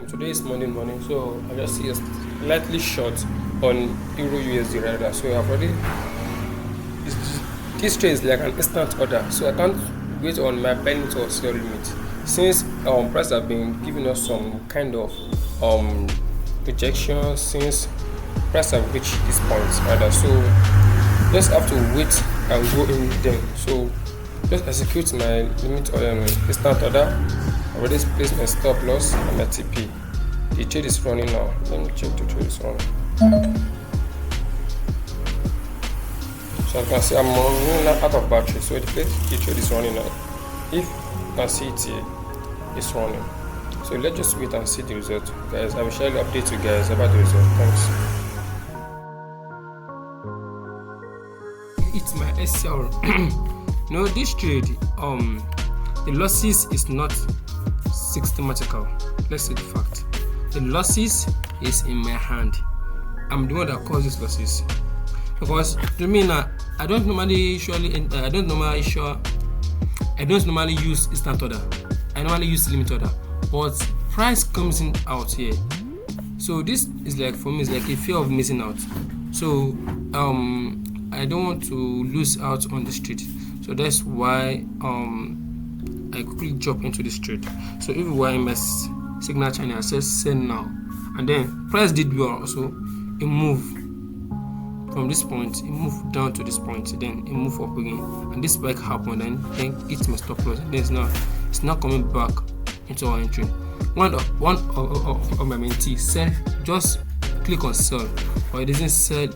Today is Monday morning, so I just see a slightly short on Euro USD rather. So I've already this trade is like an instant order, so I can't wait on my buy limit or sell limit. Since price have been giving us some kind of um rejection since price have reached this point rather. So just have to wait and go in then. So just execute my limit or instant order. I already placed my stop loss and my TP. The trade is running now. Let me check the trade is running. So you can see I'm running out of battery. So the trade is running now. If you can see it here, it's running. So let's just wait and see the result, guys. I will surely update you guys about the result. Thanks. It's my SL. No, this trade, the losses is not systematical. Let's say the fact. The losses is in my hand. I'm the one that causes losses. Because to me now, I don't normally use instant order. I normally use limit order. But price comes in out here. So this is like for me it's like a fear of missing out. So I don't want to lose out on this trade. So that's why I quickly jump into this trade. So if you were in my signal channel, I said sell now, and then price did well also. It moved from this point, it moved down to this point, then it moved up again, and this spike happened, and then it's my stop loss, and then it's now coming back into our entry. One of my mentees said just click on sell, but it doesn't sell.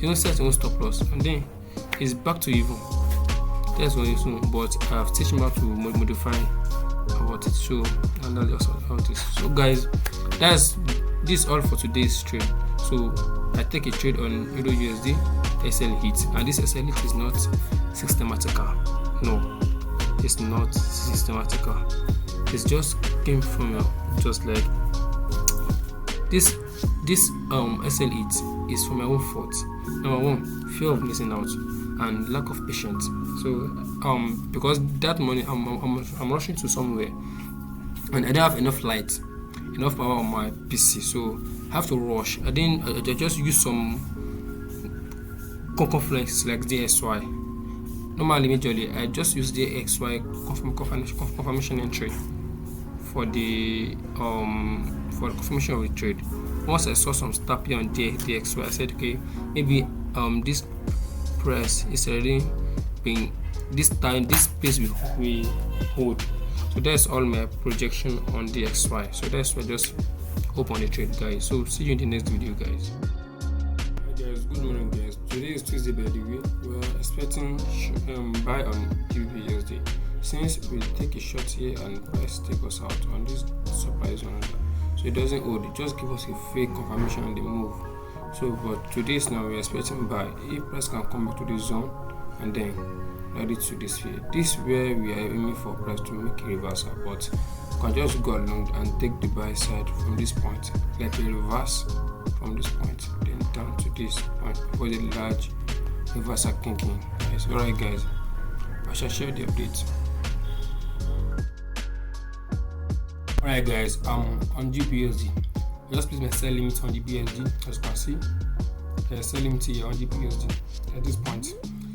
You don't set your own stop loss, and then it's back to even. That's what you know, but I've teach him how to modify about it. So and that's also how it is. So guys, that's this all for today's trade. So I take a trade on Euro USD SL hit, and this SL hit is not systematical. No, it's not systematical. It's just came from just like this SL hit is from my own fault. Number one, fear of missing out and lack of patience. So because that money I'm rushing to somewhere and I don't have enough light, enough power on my PC, so I have to rush. I just use some confluence like DXY. Normally majorly I just use the XY confirmation entry for the confirmation of the trade. Once I saw some stop here on DXY, I said okay, maybe this price is already being this space we hold. So that's all my projection on the XY. So that's why just hope on the trade, guys. So see you in the next video, guys. Hi guys, good morning guys. Today is Tuesday, by the way. We are expecting buy on GBPUSD. Since we take a shot here and price take us out on this surprise one, so it doesn't hold, it just gives us a fake confirmation on the move. So but today's now we're expecting buy. If price can come back to this zone and then ready to this sphere. This is where we are aiming for price to make a reversal, but you can just go along and take the buy side from this point, like a reverse from this point, then down to this point for the large reversal kicking. Guys, alright guys, I shall share the update. Alright guys, on GBPUSD, I just place my sell limit on GBPUSD, as you can see. I sell limit here on GBPUSD at this point.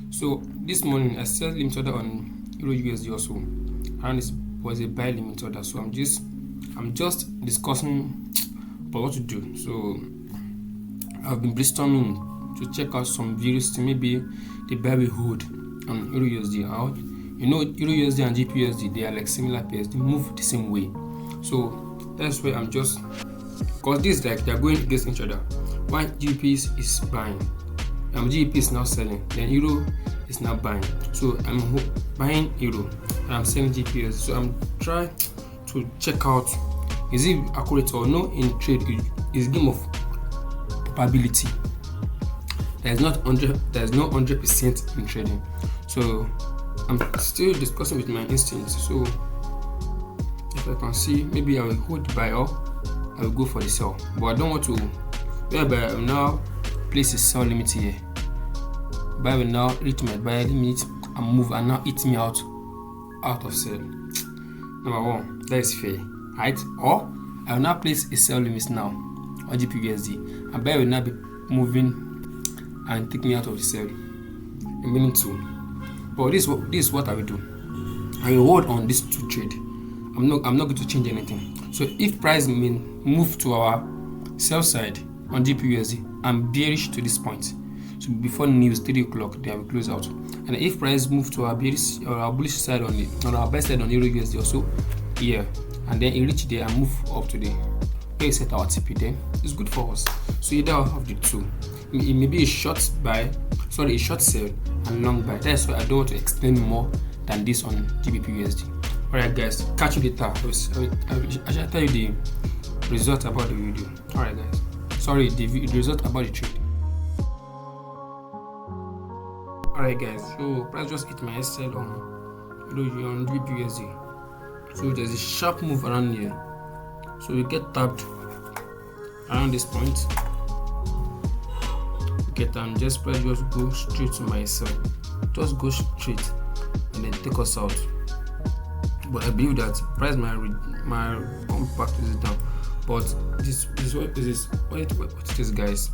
So this morning I sell limit order on Euro USD also, and it was a buy limit order. So I'm just discussing about what to do. So I've been brainstorming to check out some videos to maybe the buy will hold on Euro USD out. You know, Euro USD and GBPUSD, they are like similar pairs, they move the same way. So that's why I'm just, because this like they're going against each other. One GBP is buying, GBP is now selling, then Euro is now buying. So I'm buying Euro and I'm selling GBP. So I'm trying to check out is it accurate or no. In trade, it's a game of probability. There's no 100% in trading. So I'm still discussing with my instincts. So if I can see, maybe I will hold the buy or I will go for the sell. But I don't want to, whereby I will now place a sell limit here. Buy will now reach my buy limit and move and now eat me out of sell. Number one, that is fair, right? Or I will now place a sell limit now on GPUSD, and buyer will now be moving and taking me out of the sell, remaining 2. But this is what I will do. I will hold on this 2 trade. I'm not going to change anything. So if price move to our sell side on GPUSD, I'm bearish to this point. So before news 3 o'clock, then I will close out. And if price move to our bearish or our bullish side on our buy side on EURUSD also here, and then it reach there and move up to there, where we set our TP, then it's good for us. So either of the two. It may be a short sell and long buy. That's why I don't want to explain more than this on GBPUSD. Alright guys, catch you later. I shall tell you the result about the video. Alright guys, sorry, the result about the trade. Alright guys, so price just hit my SL on GBPUSD. So there's a sharp move around here. So we get tapped around this point. Just price just go straight to my sell. Just go straight and then take us out. But I believe that price might come back to this down. But what it is, guys.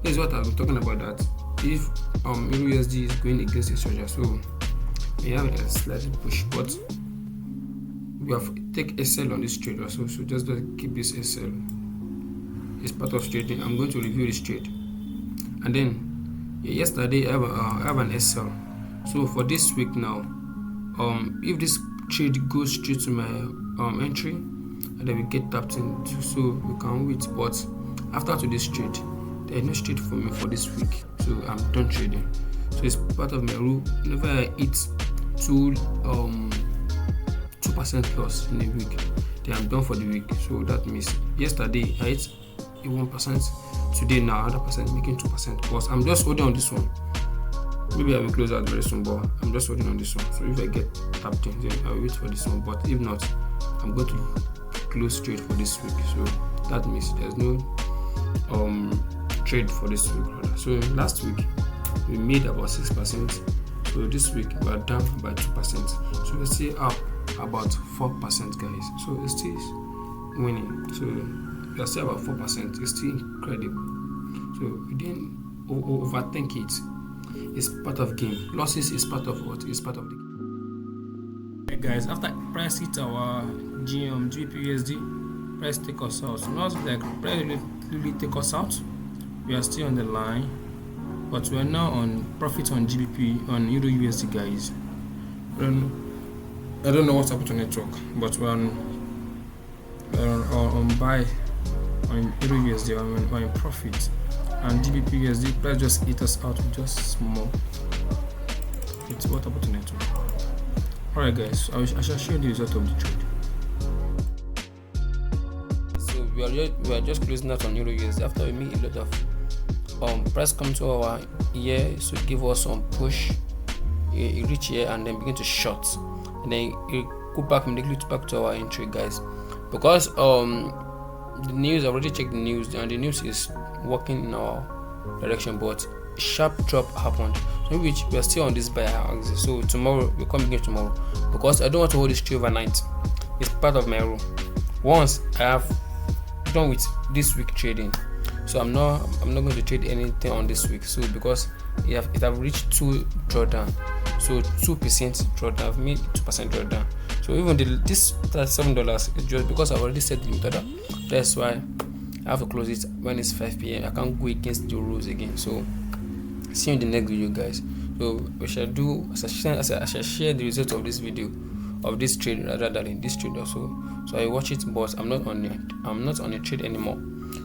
This is what I've been talking about, that if EURUSD is going against a soldier, so we have a slight push, but we have take a sell on this trade also. So just keep this SL. It's part of trading. I'm going to review this trade. And then yesterday I have an SL. So for this week now, if this trade goes straight to my entry, and then we get tapped in, so we can wait. But after today's trade, there is no trade for me for this week, so I'm done trading. So it's part of my rule. Whenever I hit 2% loss in a week, then I'm done for the week. So that means yesterday I hit 1%. Today now 100%, making 2%. Because I'm just holding on this one. Maybe I will close out very soon, but I'm just holding on this one. So if I get tapped in, then I will wait for this one. But if not, I'm going to close trade for this week. So that means there's no trade for this week. So last week we made about 6%. So this week we are down by 2%. So we're still up about 4%, guys. So it's still winning. So we are still about 4%. It's still incredible. So we didn't overthink it. It's part of game. Losses is part of what? It's part of the game. Hey guys, after price hit our GBPUSD, price take us out. So not like price really take us out. We are still on the line, but we are now on profit on GBP on EURUSD, guys. I don't know what's happened to network, but we're on buy on EURUSD, we're in profit. And GBPUSD price just hit us out with just small. It's what about the network? Alright guys, I shall show you the result of the trade. So we are just closing out on EURUSD after we make a lot of price come to our ear, so give us some push. It reach here and then begin to short, and then it go back immediately back to our entry, guys, because the news, I already checked the news, and the news is working in our direction, but sharp drop happened, so which we are still on this buy axis. So tomorrow we'll come again tomorrow, because I don't want to hold this trade overnight. It's part of my rule. Once I have done with this week trading, so I'm not going to trade anything on this week. So because it have reached 2 drawdown, so 2% drawdown, I've made 2% drawdown. So even this $7 is just because I've already set the limit order. That's why I have to close it when it's 5 p.m. I can't go against the rules again. So see you in the next video, guys. So we shall do as I shall share the result of this video, of this trade rather than in this trade also. So I watch it, but I'm not on a trade anymore.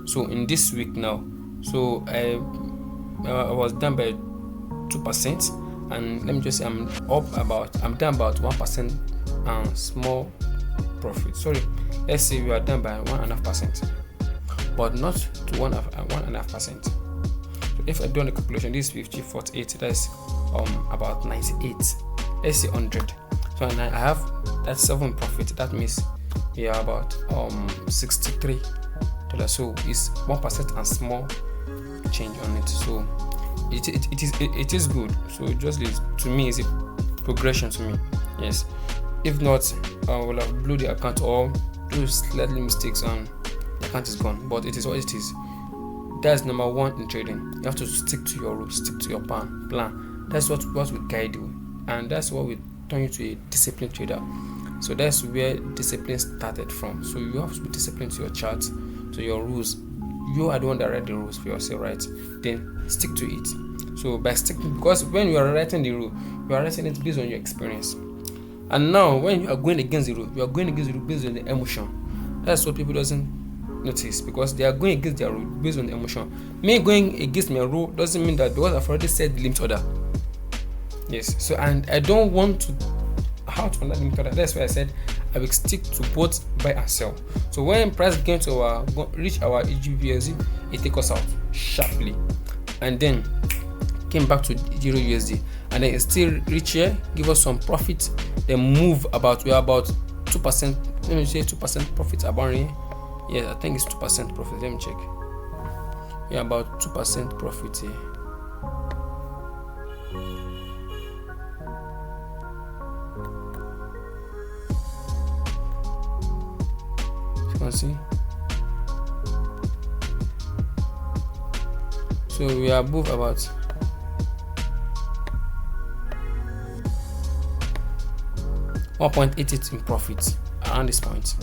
So in this week now, so I was down by 2%, and let me just say I'm down about 1% and small profit. Sorry, let's say we are down by 1.5%, but not to 1.5%. So if I do the calculation, this 50, 48, that's about 98. Let's say 100. So and I have that 7 profit. That means we are about $63. So it's 1% and small change on it. So it is good. So it just leads to me is a progression to me. Yes. If not, I will have blew the account, or do slightly mistakes and the account is gone. But it is what it is. That's number one in trading. You have to stick to your rules, stick to your plan. That's what will guide you, and that's what will turn you to a disciplined trader. So that's where discipline started from. So you have to be disciplined to your charts, to your rules. You are the one that write the rules for yourself, right? Then stick to it. So by sticking, because when you are writing the rule, you are writing it based on your experience. And now when you are going against the rule, you are going against the rule based on the emotion. That's what people doesn't notice, because they are going against their rule based on the emotion. Me going against my rule doesn't mean that because I've already set the limit order. Yes. So and I don't want to out on that limit order. That's why I said I will stick to both buy and sell. So when price reach our EGBUSD, it take us out sharply, and then came back to €0 USD, and then it still reach here, give us some profit, then move about, we are about 2%, let me say 2% profit about here. Yeah, I think it's 2% profit. Let me check. Yeah, about 2% profit here. You can see. So we are above about 1.88 in profit around this point.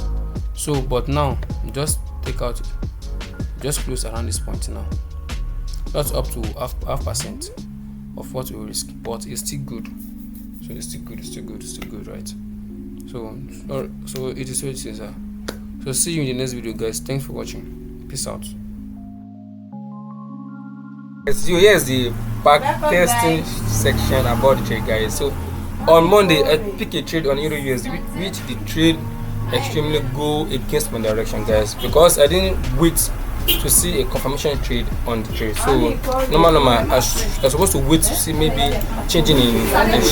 So but now just take out, just close around this point now. That's up to half percent of what we risk, but it's still good. So it's still good, right? So it is what it is. So see you in the next video, guys. Thanks for watching. Peace out. So here's the back testing section about the trade, guys. So on Monday, I picked a trade on €USD, which the trade extremely go against my direction, guys, because I didn't wait to see a confirmation trade on the trade. So normal, I was supposed to wait to see maybe changing in the trend.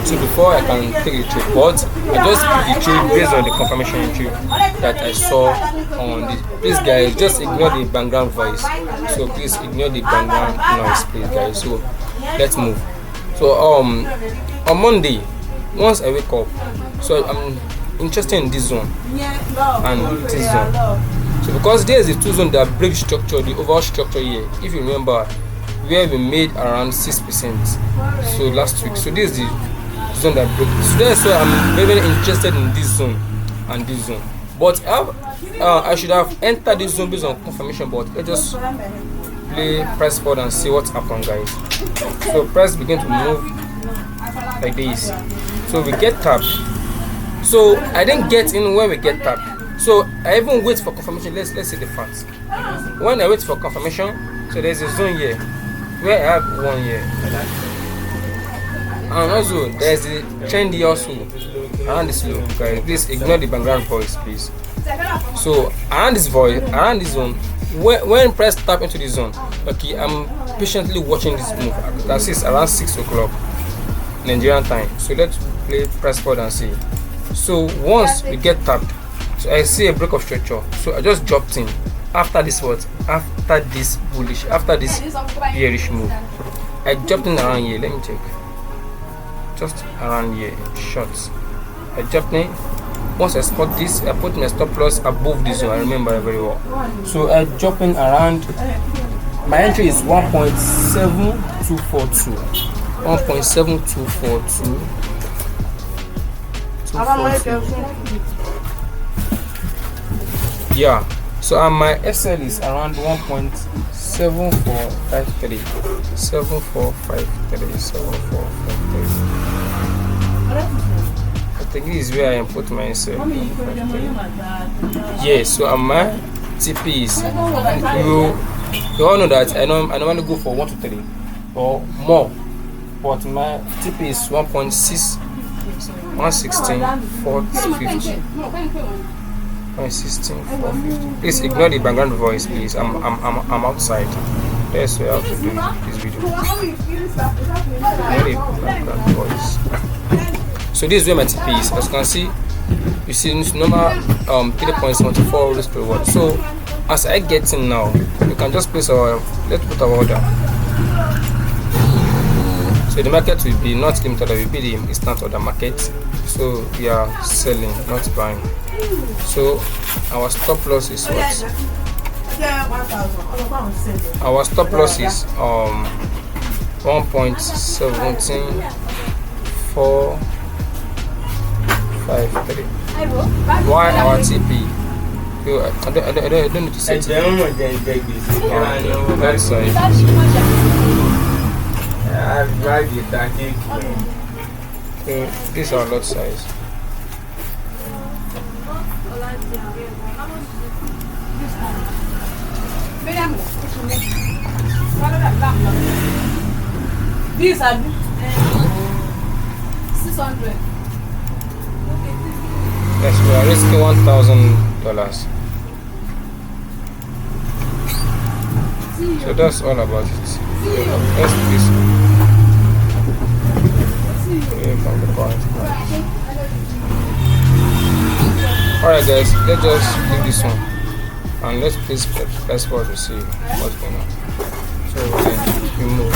So before I can take the trade, but I just picked the trade based on the confirmation trade that I saw on the. Please, guys, just ignore the background voice. So please ignore the background noise, please, guys. So let's move. So on Monday, once I wake up, so I'm interested in this zone and this zone. So because there is a two zone that break structure, the overall structure here. If you remember, where we made around 6%. So last week, so this is the zone that broke. So that's why I'm very interested in this zone and this zone. But I should have entered this zone based on confirmation. But let's just play price forward and see what's happened, guys. So price begin to move like this. So we get tapped. So I didn't get in when we get tapped. So I even wait for confirmation. Let's see the facts. When I wait for confirmation, so there's a zone here where I have one here, and also there's the trend here also around this low, guys. Please ignore the background voice, please. So around this zone, when price tap into the zone, okay, I'm patiently watching this move. That is around 6 o'clock Nigerian time. So let's play price forward and see. So once we get tapped, so I see a break of structure. So I just dropped in after this after this bearish move. I dropped in around here. Let me check. Just around here, shots. I dropped in. Once I spot this, I put my stop loss above this zone. I remember very well. So I drop in around. My entry is 1.7242. 1.7242. Yeah. So my SL is around 1.7453. 7453. I think this is where I put my SL. Yeah. So my TP is. You all know that I normally go for 1 to 3 or more, but my TP is 1.6. 116 450. 116 450. Please ignore the background voice, please. I'm outside. That's why I have to do this video. Ignore the background voice. So this is where my TP is. As you can see, you see this normal 3.74 risk reward. So as I get in now, we can just place our, let's put our order. So the market will be not limited order, will be the instant order market. So we are selling, not buying. So our stop loss is what? Our stop loss is 1.17453. Why our TP? I don't need to set it. That's right. This is our lot size. These are 600. Yes, we are risking $1,000. So that's all about it. Let's do this. From the point. Alright guys, let's just do this one. And let's please press pause to see what's going on. So then we move.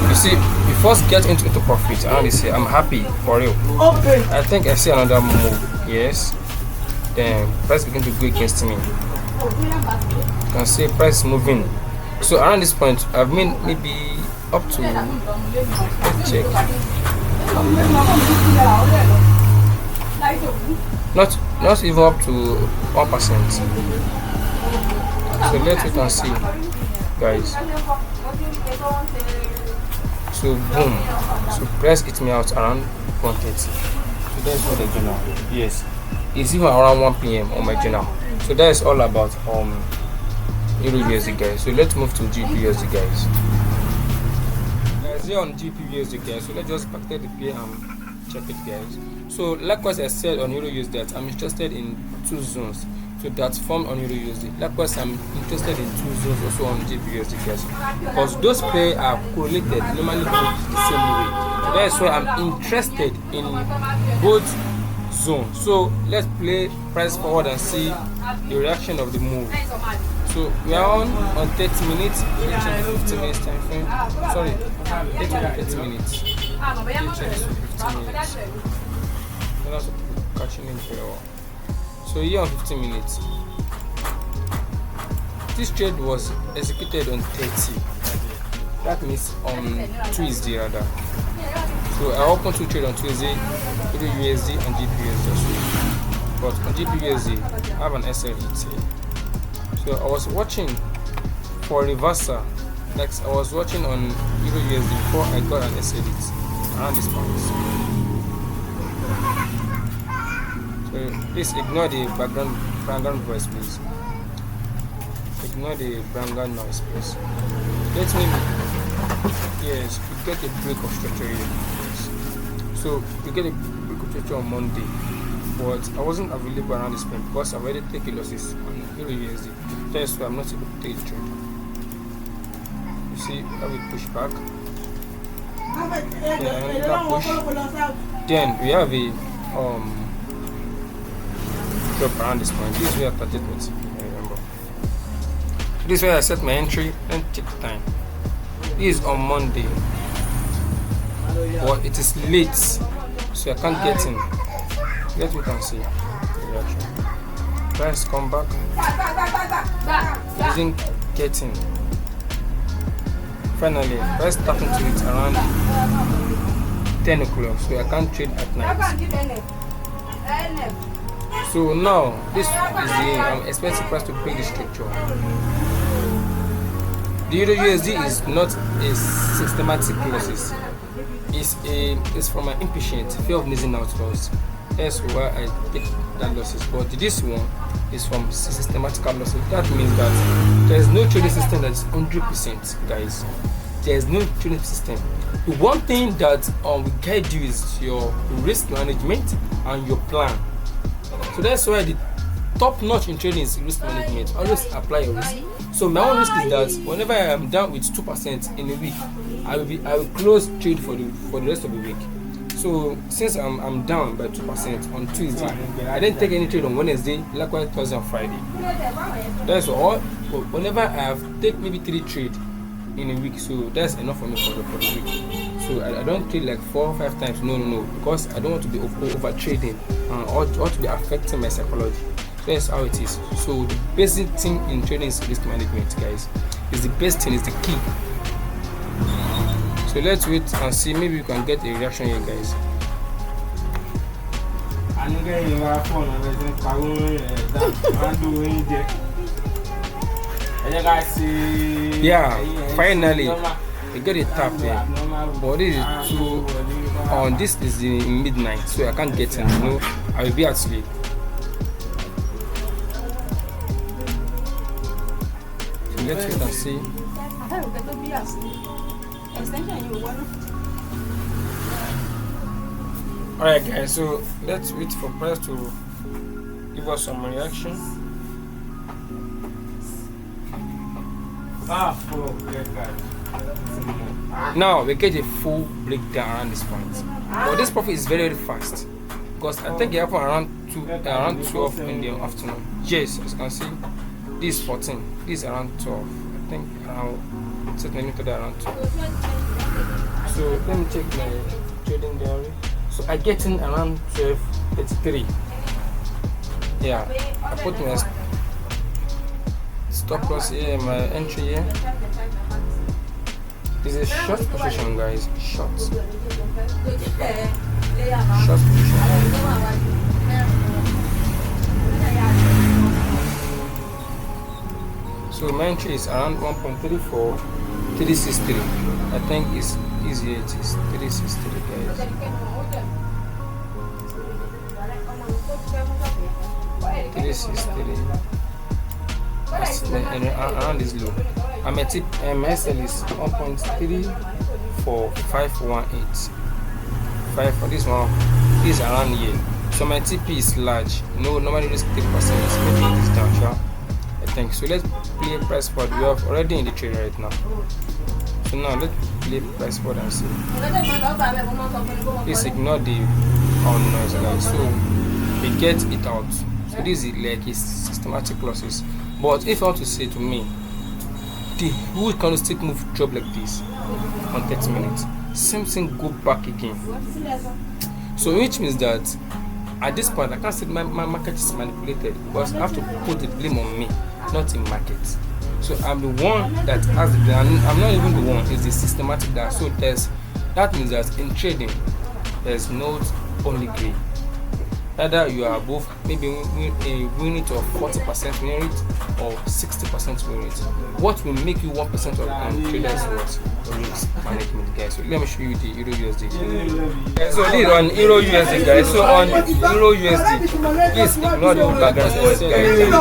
You see, we first get into profit and you see I'm happy for real. I think I see another move. Yes. Then price begin to go against me. You can see price moving. So around this point I've made maybe up to, let's check, not even up to 1%. So let's wait and see guys. So boom, so price hit me out around 130. So that's what I do now. Yes, it's even around 1 p.m. on my journal. So that is all about Euro USD guys. So let's move to GBP USD guys. Guys, here on GBP USD guys. So let's just backdate the play and check it guys. So likewise I said on Euro USD that I'm interested in two zones. So that's formed on Euro USD. Likewise I'm interested in two zones also on GBP USD guys. Because those pairs are correlated, normally both the same way. So that is why I'm interested in both zones. So let's play price forward and see the reaction of the move. So we are on 30 minutes, 50 minutes time frame. Sorry, 30 minutes. 50 minutes. That's catching in very well. So here on 15 minutes. This trade was executed on 30. That means on Tuesday rather. So I opened two trades on Tuesday, Euro USD and GBP USD. But on GBP USD, I have an SL hit here. So I was watching for reversal, like I was watching on Euro USD before I got an SL hit around this point. So please ignore the background voice, please. Ignore the background noise, please. Let me, yes, we get a break of structure here. Yes. So we get a break of structure on Monday, but I wasn't available around this point because I've already taken losses on Euro USD. That's why I'm not able to take the trade. You see how we push back. Push. Then we have a drop around this point. This is where I started with. I remember. This is where I set my entry. Then check the time. This is on Monday, but it is late, so I can't get in. Let me can see the reaction. Price come back. It isn't getting. Finally, price starting to it around 10 o'clock, so I can't trade at night. So now this is I'm expecting price to break the structure. The Euro USD is not a systematic losses. It's from an impatient fear of missing out loss. That's why I take that losses. But this one is from systematic losses. That means that there is no trading system that is 100%, guys. There is no trading system. The one thing that will guide you is your risk management and your plan. So that's why the top notch in trading is risk management. Always apply your risk. So my own risk is that whenever I am down with 2% in a week, I will close trade for the rest of the week. So since I'm down by 2% on Tuesday, I didn't take any trade on Wednesday, likewise Thursday and Friday. That's all. Whenever I have take maybe 3 trades in a week, so that's enough for me for the week. So I don't trade like 4 or 5 times. No, because I don't want to be over trading or to be affecting my psychology. So that's how it is. So the basic thing in trading is risk management, guys. It's the best thing, it's the key. So let's wait and see. Maybe we can get a reaction here, guys. Yeah, finally we get a tap there. But this is too on this is in midnight, so I can't get in. I will be asleep. So let's wait and see. Alright guys, so let's wait for price to give us some reaction. Now we get a full breakdown around this point. But this profit is very fast because I think it happened around 12 in the afternoon. Yes, as you can see, this is 14. This is around 12. I think around certainly around 12. So let me check my trading diary. So I get in around 12:33. Yeah, I put my stop loss here, my entry here. This is a short position, guys. Short position. So my entry is around 1.34, 363. I think it's easy. It is 363, guys. Around this low. And my tip SL is 1.34518. 5 for this one is around here. So my TP is large. Normally risk 3%. Maybe it is down, sure. I think so. Let's play price spot. We are already in the trade right now. So now let's play price spot and see. Please ignore the noise, guys. So we get it out. So this is like a systematic losses. But if you want to say to me, the whole candlestick move drop like this on 30 minutes, same thing go back again. So which means that at this point I can't say my market is manipulated because I have to put the blame on me, not in market. So I'm the one that has the blame. I'm not even the one, it's the systematic that. So that means that in trading there's not only gray. Either you are above maybe a win rate of 40% win rate or 60% win rate. What will make you 1% of traders what? Risk management, guys. So let me show you the Euro USD. So this is on Euro USD, guys. So on Euro USD, please ignore the background noise, guys. I'm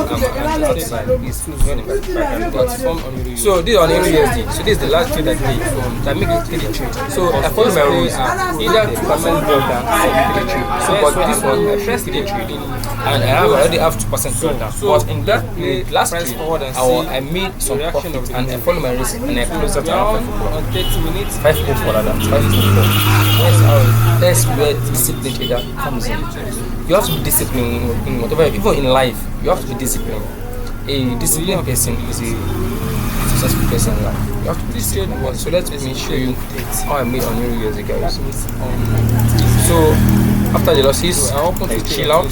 outside. Please ignore the background. So this is on Euro USD. So this is the last trade I did. So I make it 3 trade. So I follow my rules. Either 2% drawdown or 3 trade. So but this one I first did trading and I already have 2% drawdown. But in that last trade, I made some profit and I follow my risk and I close up around 30 minutes. 504 rather. 504. That's where discipline trader comes in. You have to be disciplined in whatever, even in life. You have to be disciplined. A disciplined person is a successful person in life. You have to be disciplined. So let me show you how I made on Euro USD, guys. So after the losses, I chill out.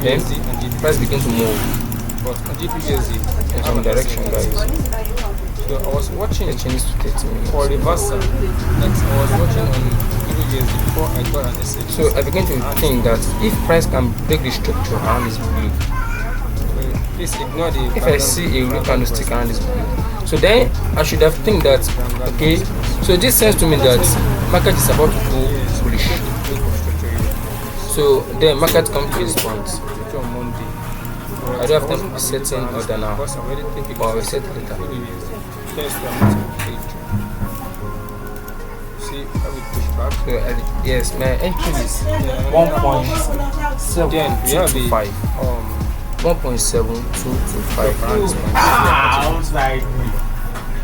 Then the price begins to move. But on GPUSD in some direction, guys. So I was watching a Chinese to 30 minutes for reversal. Next, I was watching on USD before I got an essay. So I began to think that if price can break the structure around this blue, please ignore the. If I see a real candlestick around this blue, so then I should have think that okay. So this says to me that market is about to go bullish. So the market comes to this point on Monday. I don't have time to be setting order now, but I will set later. See how we push back. So, yes, my entry is 1.725. 1.7225 around this point.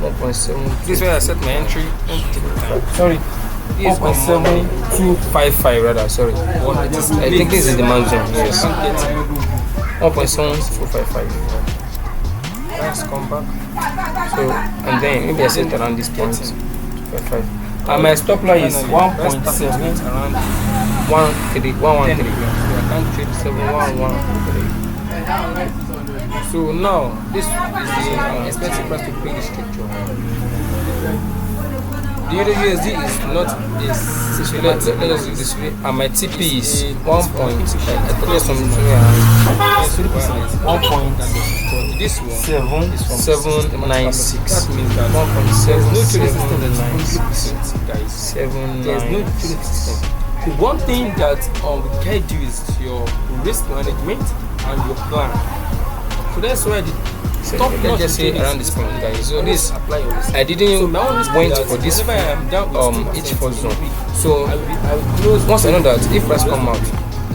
1.7. This is where I set my entry. Sorry. 1.7255 rather, sorry. I think this is the maximum, yes. 1.7255. price come back. So and then maybe I set around this point 2.5. And my stop line is 1.7 around 113. So I can't trade 711. So now this is the expensive price to pay the structure. The Euro USD is not is let us do this way. And my TP is 1 point. I thought something around 1 point. This one is from 796. That means that 1.7796 guys. 796. There's no trading system. The one thing that we can do is your risk management and your plan. So that's why the top let's just say around this point, guys. So this I didn't went for this H4 zone. So once I know that if price come out,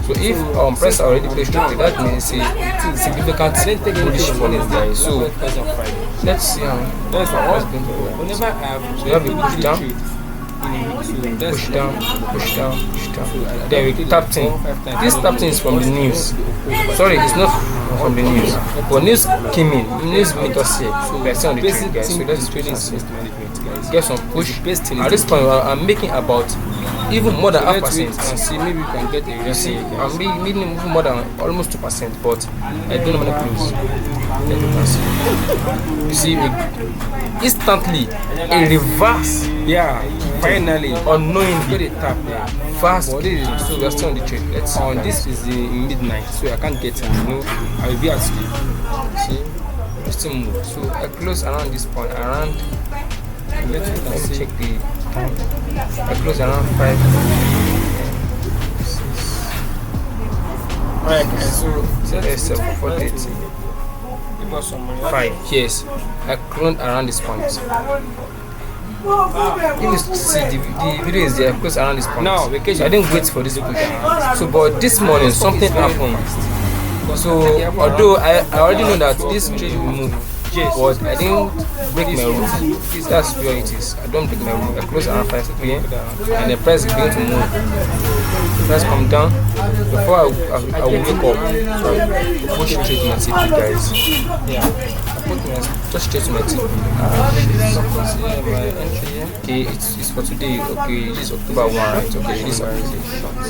so if price already placed trade, that means it's a significant bullish for this, guys. So let's see how that's going to go. Whenever I have so you have a push down. Push down. Then we tapped in. This tapped in is from the news. Sorry, it's not from the news. But news came in. News made us here. We are still on the trade, guys. So let's trading get some push. At this point, I'm making about even more than 0.5%. And see, maybe we can get a you see, I'm making more than almost 2%, but I don't know how to close. You see, instantly a reverse. Yeah, finally, unknowingly, tap fast. So we are still on the trade. Let's see. This is the midnight, so I can't get it. I will be asleep. See, we still move. So I close around this point. Around. Let me check the time. I close around 5. Alright, so let's 4:30. 5. Yes, I closed around this point. If you see the video is there, close around this point. No, I didn't wait for this push. So, but this morning something happened. So, although I already know that this trade will move. But I didn't break my rule. That's where it is. I don't break my rule. I close around 5 p.m. and the price begins to move. The price come down before I will wake up. So I push straight to my TP, guys. Yeah, I put my touch straight to my TP. Okay, it's for today. Okay, it is October 1, right? Okay, this is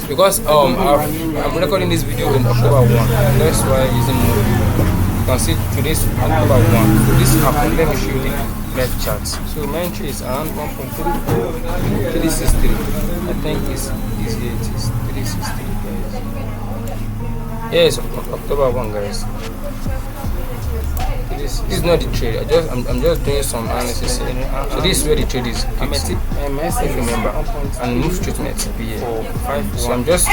because I'm recording this video in October 1. That's why it's using more. You can see today's October 1. So this happened. Let me show you the left chart. So my entry is around 1.363. I think it's here. It is 363, guys. Yes, October 1, guys. This is not the trade. I'm just doing some analysis. So this is where the trade is. If you remember, and move straight to my TP here. So I'm just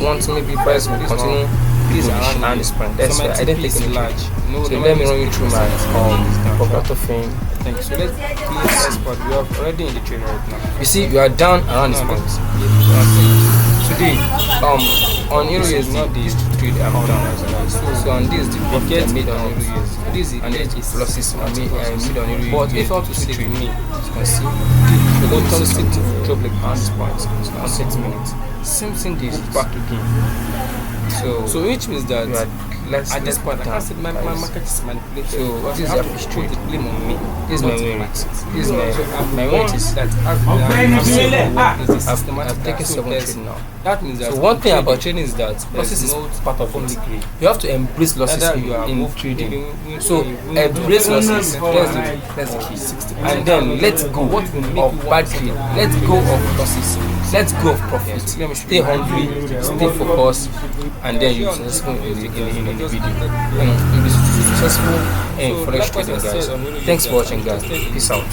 wanting maybe price will continue. This around this point. That's why I didn't take any large. So let me run you through my operator thing. Thank you. So let's clear export. We are already in the trade right now. You see, you are down around this point. Today, on Euro USD, not this trade I'm down. So on this, the profit I made on Euro USD. This is and it is losses I made on Euro USD. But if I want to see the me, you can see the bottom still drop like around this point. On 6 minutes. Same thing is back again. So which means that at this point I can't say my market is manipulated. So what is the fish trade? Blame on me. This is my weight. This is my weight is that I've taken 7 trades now. That means that so one thing about trading is that losses is part of it. You have to embrace losses in trading. So embrace losses. That's the key. And then let go of bad trade. Let go of losses. Let go of profit. Stay hungry. Stay focused. And then you'll be successful in the video. You'll be successful in forex trading, guys. Thanks for watching, guys. Peace out.